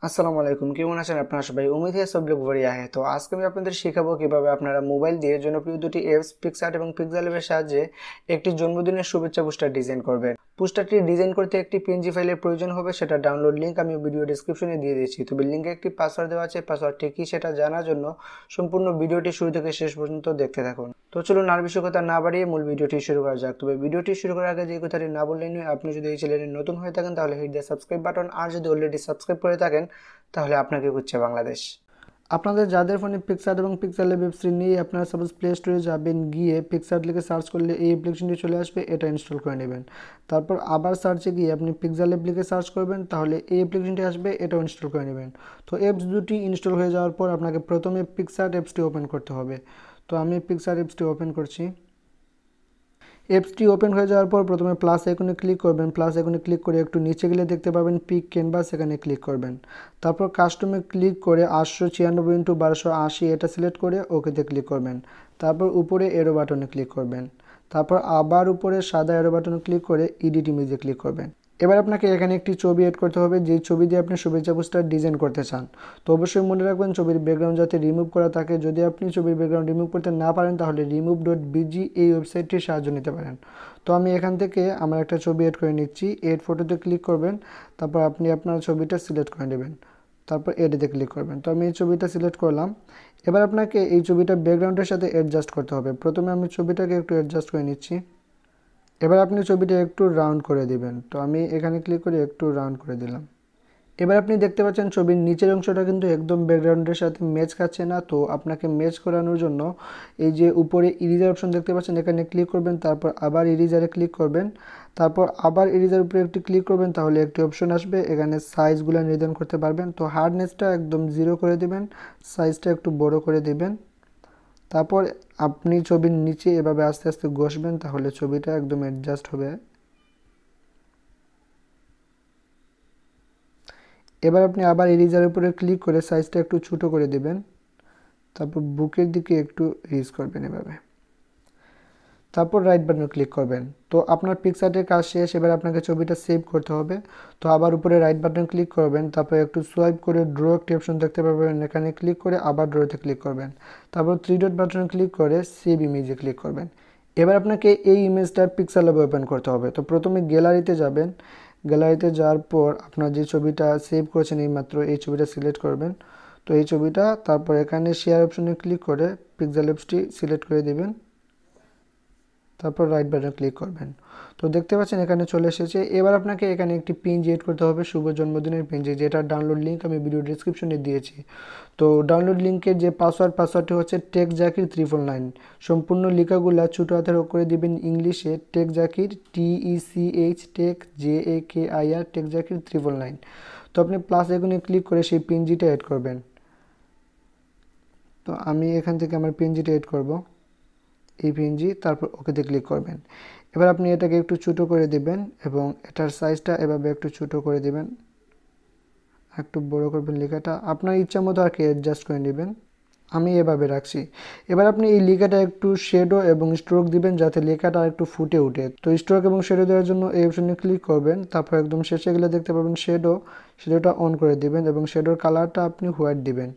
আসসালামু আলাইকুম, কেমন আছেন আপনারা সবাই? উম্मीद है सब लोग बढ़िया है। তো আজকে আমি আপনাদের শেখাবো কিভাবে আপনারা মোবাইল দিয়ে জনপ্রিয় দুটি অ্যাপস পিক্সআর্ট এবং পিক্সেলের সাহায্যে একটি জন্মদিনের শুভেচ্ছা পোস্টার ডিজাইন করবেন। পোস্টারটি ডিজাইন করতে একটি পিএনজি ফাইলের প্রয়োজন হবে, সেটা ডাউনলোড লিংক আমি ভিডিও ডেসক্রিপশনে দিয়ে দিয়েছি। তবে লিংকে একটি পাসওয়ার্ড দেওয়া আছে, পাসওয়ার্ডটি কি সেটা জানার জন্য সম্পূর্ণ ভিডিওটি শুরু থেকে শেষ পর্যন্ত দেখতে থাকুন। তো চলুন আর বেশি কথা না বাড়িয়ে মূল ভিডিওটি শুরু করা যাক। তবে ভিডিওটি শুরু করার আগে যে কথাটি না বললেই নয়, আপনি যদি এই চ্যানেলে নতুন হয়ে থাকেন তাহলে হিট দ্য সাবস্ক্রাইব বাটন, আর যদি অলরেডি সাবস্ক্রাইব করে থাকেন তাহলে আপনাকে খুঁজছে বাংলাদেশ। আপনাদের যাদের ফোনে পিক্সআর্ট এবং পিক্সেলের ওয়েবসাইট নিয়ে আপনারা সাপোজ প্লে স্টোরে যাবেন, গিয়ে পিক্সআর্ট লিখে সার্চ করলে এই অ্যাপ্লিকেশনটি চলে আসবে, এটা ইনস্টল করে নেবেন। তারপর আবার সার্চে গিয়ে আপনি পিক্সেল অ্যাপ লিখে সার্চ করবেন, তাহলে এই অ্যাপ্লিকেশনটি আসবে, এটাও ইনস্টল করে নেবেন। তো অ্যাপস দুটি ইনস্টল হয়ে যাওয়ার পর আপনাকে প্রথমে পিক্সআর্ট অ্যাপসটি ওপেন করতে হবে। তো আমি পিক্সআর্ট অ্যাপসটি ওপেন করছি। অ্যাপসটি ওপেন হয়ে যাওয়ার পর প্রথমে প্লাস আইকনে ক্লিক করবেন। প্লাস আইকনে ক্লিক করে একটু নিচে গেলে দেখতে পাবেন পিক ক্যানভাস, এখানে ক্লিক করবেন। তারপর কাস্টমে ক্লিক করে 896x1280 এটা সিলেক্ট করে ওকেতে ক্লিক করবেন। তারপর উপরে এরো বাটনে ক্লিক করবেন। তারপর আবার উপরে সাদা এরো বাটনে ক্লিক করে এডিট ইমেজে ক্লিক করবেন। এবার আপনাকে এখানে একটি ছবি এড করতে হবে, যেই ছবি দিয়ে আপনি শুভেচ্ছা পোস্টার ডিজাইন করতে চান। তো অবশ্যই মনে রাখবেন ছবির ব্যাকগ্রাউন্ড যাতে রিমুভ করা থাকে। যদি আপনি ছবির ব্যাকগ্রাউন্ড রিমুভ করতে না পারেন তাহলে remove.bg এই ওয়েবসাইটটির সাহায্য নিতে পারেন। তো আমি এখান থেকে আমার একটা ছবি এড করে নিচ্ছি। এড ফটোতে ক্লিক করবেন, তারপর আপনি আপনার ছবিটা সিলেক্ট করে নেবেন, তারপর এডিতে ক্লিক করবেন। তো আমি এই ছবিটা সিলেক্ট করলাম। এবার আপনাকে এই ছবিটা ব্যাকগ্রাউন্ডের সাথে অ্যাডজাস্ট করতে হবে। প্রথমে আমি ছবিটাকে একটু অ্যাডজাস্ট করে নিচ্ছি। এবার আপনি ছবিটা একটু রাউন্ড করে দিবেন। তো আমি এখানে ক্লিক করে একটু রাউন্ড করে দিলাম। এবার আপনি দেখতে পাচ্ছেন ছবির নিচের অংশটা কিন্তু একদম ব্যাকগ্রাউন্ডের সাথে ম্যাচ খাচ্ছে না। তো আপনাকে ম্যাচ করানোর জন্য এই যে উপরে ইরেজার অপশন দেখতে পাচ্ছেন, এখানে ক্লিক করবেন, তারপর আবার ইরেজারে ক্লিক করবেন, তারপর আবার ইরেজার উপরে একটি ক্লিক করবেন, তাহলে একটি অপশন আসবে, এখানে সাইজগুলো নির্ধারণ করতে পারবেন। তো হার্ডনেসটা একদম 0 করে দিবেন, সাইজটা একটু বড় করে দিবেন। তারপর আপনি ছবির নিচে এভাবে আস্তে আস্তে ঘষবেন, তাহলে ছবিটা একদম অ্যাডজাস্ট হবে। এবার আপনি আবার ইরেজারের উপরে ক্লিক করে সাইজটা একটু ছোটো করে দেবেন, তারপর বুকের দিকে একটু রিজ করবেন এভাবে, তারপর রাইট বাটনে ক্লিক করবেন। তো আপনার পিক্সআর্টের কাজ শেষ। এবার আপনাকে ছবিটা সেভ করতে হবে। তো আবার উপরে রাইট বাটনে ক্লিক করবেন, তারপর একটু সোয়াইপ করে ড্র একটি অপশন দেখতে পাবেন, এখানে ক্লিক করে আবার ড্রতে ক্লিক করবেন, তারপর 3 ডট বাটনে ক্লিক করে সেভ ইমেজে ক্লিক করবেন। এবার আপনাকে এই ইমেজটা পিক্সেল ল্যাবে ওপেন করতে হবে। তো প্রথমে গ্যালারিতে যাবেন। গ্যালারিতে যাওয়ার পর আপনার যে ছবিটা সেভ করেছেন এইমাত্র, এই ছবিটা সিলেক্ট করবেন। তো এই ছবিটা, তারপর এখানে শেয়ার অপশনে ক্লিক করে পিক্সেল অ্যাপসটি সিলেক্ট করে দেবেন, তারপর রাইট বাটনে ক্লিক করবেন। তো দেখতে পাচ্ছেন এখানে চলে এসেছে। এবার আপনাকে এখানে একটি পিএনজি এড করতে হবে, শুভ জন্মদিনের পিএনজি, যেটার ডাউনলোড লিঙ্ক আমি ভিডিও ডিসক্রিপশনে দিয়েছি। তো ডাউনলোড লিঙ্কের যে পাসওয়ার্ডটি হচ্ছে টেক জাকির 999। সম্পূর্ণ লেখাগুলা ছোটো হাতের করে দিবেন ইংলিশে, tech Zakir TECH TECJAKIR tech Zakir 999। তো আপনি প্লাস এখানে ক্লিক করে সেই পিএনজিটা এড করবেন। তো আমি এখান থেকে আমার পিএনজিটা এড করব, এই পিএনজি, তারপর ওকেতে ক্লিক করবেন। এবার আপনি এটাকে একটু ছোটো করে দিবেন এবং এটার সাইজটা এভাবে একটু ছোটো করে দিবেন, একটু বড় করবেন, লেখাটা আপনার ইচ্ছা মতো আর কি অ্যাডজাস্ট করে নেবেন। আমি এভাবে রাখছি। এবার আপনি এই লেখাটা একটু শেডো এবং স্ট্রোক দিবেন যাতে লেখাটা একটু ফুটে ওঠে। তো স্ট্রোক এবং শেডো দেওয়ার জন্য এই অপশনে ক্লিক করবেন, তারপর একদম শেষে গেলে দেখতে পাবেন শেডোটা অন করে দিবেন এবং শেডোর কালারটা আপনি হোয়াইট দিবেন।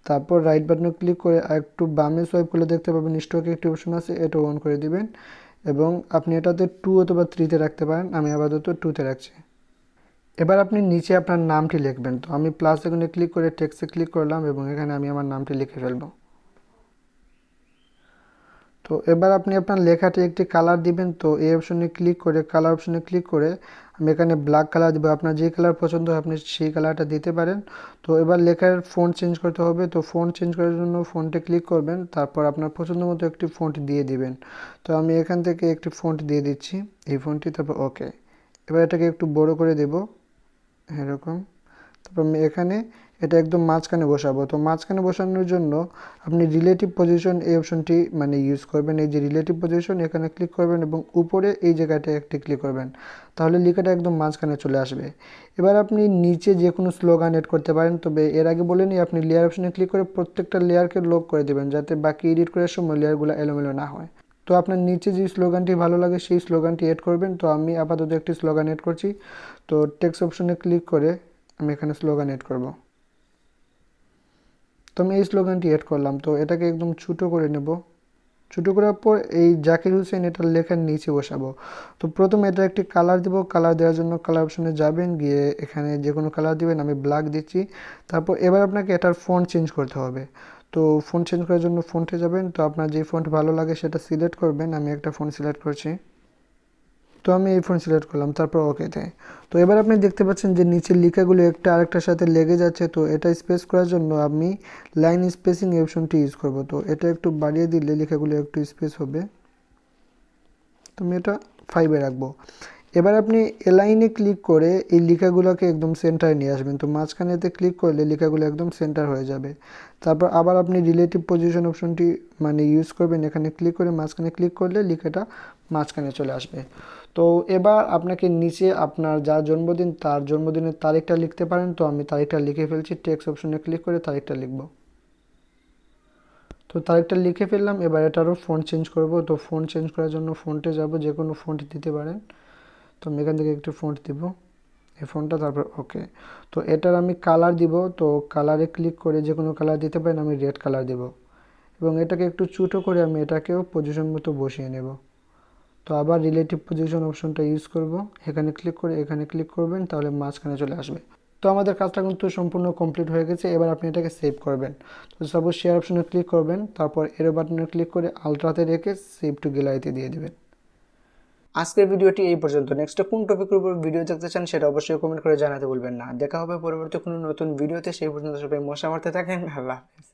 তারপর রাইট বাটনে ক্লিক করে একটু বামে সোয়াইপ করলে দেখতে পাবেন স্ট্রোকে একটি অপশন আছে, এটা অন করে দিবেন এবং আপনি এটাতে 2 অথবা 3তে রাখতে পারেন। আমি আপাতত 2তে রাখছি। এবার আপনি নিচে আপনার নামটি লিখবেন। তো আমি প্লাস এখানে ক্লিক করে টেক্সটে ক্লিক করলাম এবং এখানে আমি আমার নামটি লিখে ফেলব। তো এবার আপনি আপনার লেখাটি একটি কালার দিবেন। তো এই অপশনে ক্লিক করে কালার অপশনে ক্লিক করে আমি এখানে ব্ল্যাক কালার দেবো। আপনার যে কালার পছন্দ হয় আপনি সেই কালারটা দিতে পারেন। তো এবার লেখার ফন্ট চেঞ্জ করতে হবে। তো ফন্ট চেঞ্জ করার জন্য ফন্টে ক্লিক করবেন, তারপর আপনার পছন্দ মতো একটি ফন্ট দিয়ে দিবেন। তো আমি এখান থেকে একটি ফন্ট দিয়ে দিচ্ছি, এই ফন্টটি, তারপর ওকে। এবার এটাকে একটু বড় করে দেব এরকম। তারপর আমি এখানে এটা একদম মাঝখানে বসাবো। তো মাঝখানে বসানোর জন্য আপনি রিলেটিভ পজিশন এই অপশনটি ইউজ করবেন। এই যে রিলেটিভ পজিশন, এখানে ক্লিক করবেন এবং উপরে এই জায়গাটা একটি ক্লিক করবেন, তাহলে লেখাটা একদম মাঝখানে চলে আসবে। এবার আপনি নিচে যে কোনো স্লোগান এড করতে পারেন। তবে এর আগে বলে নিই, আপনি লেয়ার অপশনে ক্লিক করে প্রত্যেকটা লেয়ারকে লক করে দেবেন যাতে বাকি এডিট করার সময় লেয়ারগুলো এলোমেলো না হয়। তো আপনার নিচে যে স্লোগানটি ভালো লাগে সেই স্লোগানটি এড করবেন। তো আমি আপাতত একটি স্লোগান এড করছি। তো টেক্সট অপশনে ক্লিক করে আমি এখানে স্লোগান এড করব। তো আমি এই স্লোগানটি এড করলাম। তো এটাকে একদম ছোটো করে নেব। ছোটো করার পর এই জাকির হোসেন এটা লেখার নিচে বসাবো। তো প্রথমে এটা একটি কালার দেবো। কালার দেওয়ার জন্য কালার অপশনে যাবেন, গিয়ে এখানে যে কোনো কালার দিবেন, আমি ব্ল্যাক দিচ্ছি। তারপর এবার আপনাকে এটার ফন্ট চেঞ্জ করতে হবে। তো ফন্ট চেঞ্জ করার জন্য ফন্টে যাবেন। তো আপনার যে ফন্ট ভালো লাগে সেটা সিলেক্ট করবেন। আমি একটা ফন্ট সিলেক্ট করছি। তো আমি এই ফন্ট সিলেক্ট করলাম, তারপর ওকেতে। তো এবার আপনি দেখতে পাচ্ছেন যে নিচের লেখাগুলো একটা আরেকটার সাথে লেগে যাচ্ছে। তো এটা স্পেস করার জন্য আমি লাইন স্পেসিং এই অপশনটি ইউজ করব। তো এটা একটু বাড়িয়ে দিলে লেখাগুলো একটু স্পেস হবে। তো আমি এটা 5-এ রাখবো। এবার আপনি এলাইনে ক্লিক করে এই লেখাগুলোকে একদম সেন্টারে নিয়ে আসবেন। তো মাঝখানেতে ক্লিক করলে লেখাগুলো একদম সেন্টার হয়ে যাবে। তারপর আবার আপনি রিলেটিভ পজিশন অপশনটি মানে ইউজ করবেন। এখানে ক্লিক করে মাঝখানে ক্লিক করলে লেখাটা মাঝখানে চলে আসবে। তো এবার আপনাকে নিচে আপনার যার জন্মদিন তার জন্মদিনের তারিখটা লিখতে পারেন। তো আমি তারিখটা লিখে ফেলছি। টেক্সট অপশনে ক্লিক করে তারিখটা লিখব। তো তারিখটা লিখে ফেললাম। এবার এটারও ফন্ট চেঞ্জ করব। তো ফন্ট চেঞ্জ করার জন্য ফন্টে যাব, যে কোনো ফন্ট দিতে পারেন। তো আমি এখান থেকে একটু ফন্ট দিব, এই ফন্টটা, তারপর ওকে। তো এটার আমি কালার দিব। তো কালারে ক্লিক করে যে কোনো কালার দিতে পারেন, আমি রেড কালার দেব। এবং এটাকে একটু ছোটো করে আমি এটাকেও পজিশন মতো বসিয়ে নেব। তো আবার রিলেটিভ পজিশন অপশনটা ইউজ করব। এখানে ক্লিক করে এখানে ক্লিক করবেন, তাহলে মাঝখানে চলে আসবে। তো আমাদের কাজটা কিন্তু সম্পূর্ণ কমপ্লিট হয়ে গেছে। এবার আপনি এটাকে সেভ করবেন। তো সাপোজ শেয়ার অপশনে ক্লিক করবেন, তারপর এরো বাটনে ক্লিক করে আলট্রাতে রেখে সেভ টু গ্যালারিতে দিয়ে দেবেন। আজকের ভিডিওটি এই পর্যন্ত। নেক্সট কোন টপিকের উপর ভিডিও দেখতে চান সেটা অবশ্যই কমেন্ট করে জানাতে ভুলবেন না। দেখা হবে পরবর্তী কোনো নতুন ভিডিওতে। সেই পর্যন্ত সবাই মশা মারতে থাকেন। আল্লাহ হাফেজ।